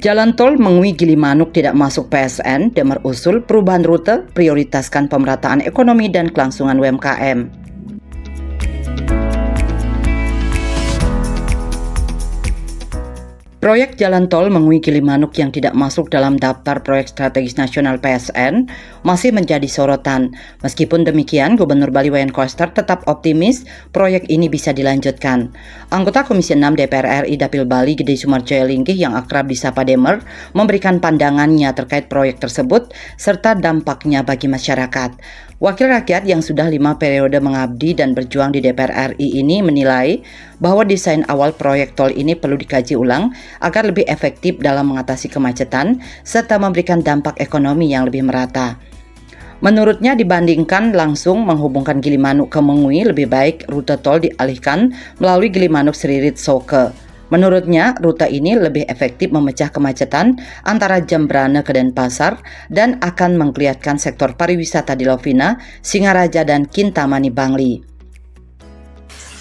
Jalan tol Mengwi Gilimanuk tidak masuk PSN, Demer usul perubahan rute, prioritaskan pemerataan ekonomi dan kelangsungan UMKM. Proyek jalan tol Mengwi Gilimanuk yang tidak masuk dalam daftar proyek strategis nasional PSN masih menjadi sorotan. Meskipun demikian, Gubernur Bali Wayan Koster tetap optimis proyek ini bisa dilanjutkan. Anggota Komisi 6 DPR RI Dapil Bali Gede Sumarjaya Linggih yang akrab disapa Demer memberikan pandangannya terkait proyek tersebut serta dampaknya bagi masyarakat. Wakil rakyat yang sudah 5 periode mengabdi dan berjuang di DPR RI ini menilai bahwa desain awal proyek tol ini perlu dikaji ulang agar lebih efektif dalam mengatasi kemacetan serta memberikan dampak ekonomi yang lebih merata. Menurutnya dibandingkan langsung menghubungkan Gilimanuk ke Mengwi, lebih baik rute tol dialihkan melalui Gilimanuk Sririt Soke. Menurutnya, rute ini lebih efektif memecah kemacetan antara Jembrana ke Denpasar dan akan menggeliatkan sektor pariwisata di Lovina, Singaraja, dan Kintamani Bangli.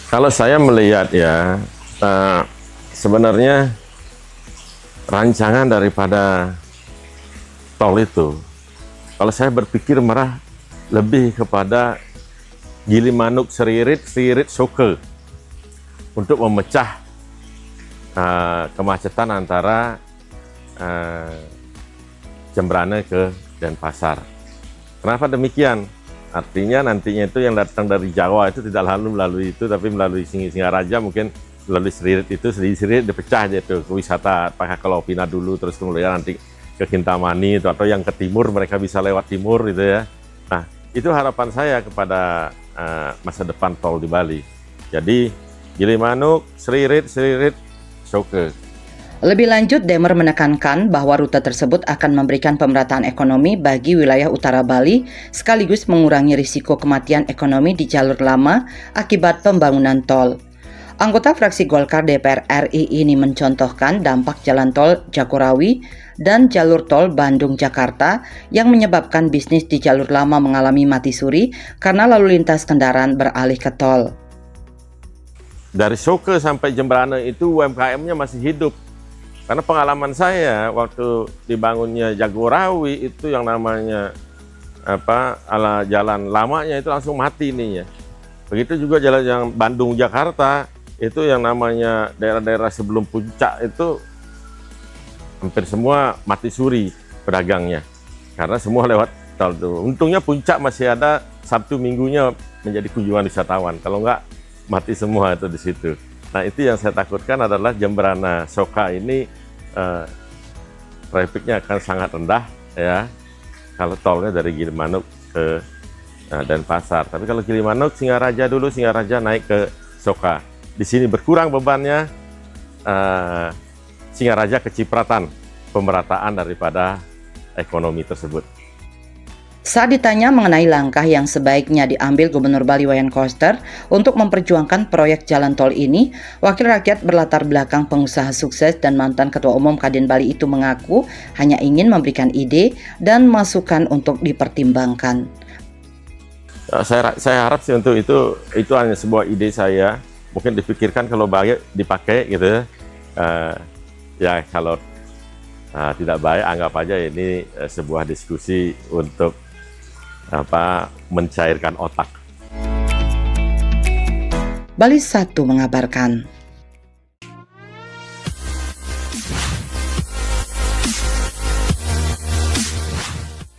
Kalau saya melihat ya, sebenarnya rancangan daripada tol itu, kalau saya berpikir malah lebih kepada Gilimanuk Sririt Soke untuk memecah kemacetan antara Jembrana ke Denpasar. Kenapa demikian? Artinya nantinya itu yang datang dari Jawa itu tidak lalu melalui itu, tapi melalui Singaraja, mungkin melalui Sririt itu, Sririt dipecah aja itu ke wisata, pakai ke Lovina dulu, terus kemudian nanti ke Kintamani itu, atau yang ke timur mereka bisa lewat timur gitu ya. Nah, itu harapan saya kepada masa depan tol di Bali. Jadi Gilimanuk, Sririt Soke. Lebih lanjut, Demer menekankan bahwa rute tersebut akan memberikan pemerataan ekonomi bagi wilayah utara Bali sekaligus mengurangi risiko kematian ekonomi di jalur lama akibat pembangunan tol. Anggota fraksi Golkar DPR RI ini mencontohkan dampak jalan tol Jagorawi dan jalur tol Bandung-Jakarta yang menyebabkan bisnis di jalur lama mengalami mati suri karena lalu lintas kendaraan beralih ke tol. Dari Soke sampai Jembrana itu UMKM-nya masih hidup. Karena pengalaman saya waktu dibangunnya Jagorawi itu yang namanya ala jalan lamanya itu langsung mati ininya. Begitu juga jalan yang Bandung Jakarta itu yang namanya daerah-daerah sebelum puncak itu hampir semua mati suri pedagangnya. Karena semua lewat tol itu. Untungnya puncak masih ada Sabtu Minggunya menjadi kunjungan wisatawan. Kalau enggak mati semua itu di situ. Nah, itu yang saya takutkan adalah Jembrana Soka ini trafficnya akan sangat rendah ya kalau tolnya dari Gilimanuk ke Denpasar. Tapi kalau Gilimanuk Singaraja dulu, Singaraja naik ke Soka. Di sini berkurang bebannya, Singaraja kecipratan pemerataan daripada ekonomi tersebut. Saat ditanya mengenai langkah yang sebaiknya diambil Gubernur Bali Wayan Koster untuk memperjuangkan proyek jalan tol ini, wakil rakyat berlatar belakang pengusaha sukses dan mantan Ketua Umum Kadin Bali itu mengaku hanya ingin memberikan ide dan masukan untuk dipertimbangkan. Saya harap sih untuk itu hanya sebuah ide saya, mungkin dipikirkan kalau baik dipakai gitu ya, kalau tidak baik anggap aja ini sebuah diskusi untuk mencairkan otak. Bali 1 mengabarkan.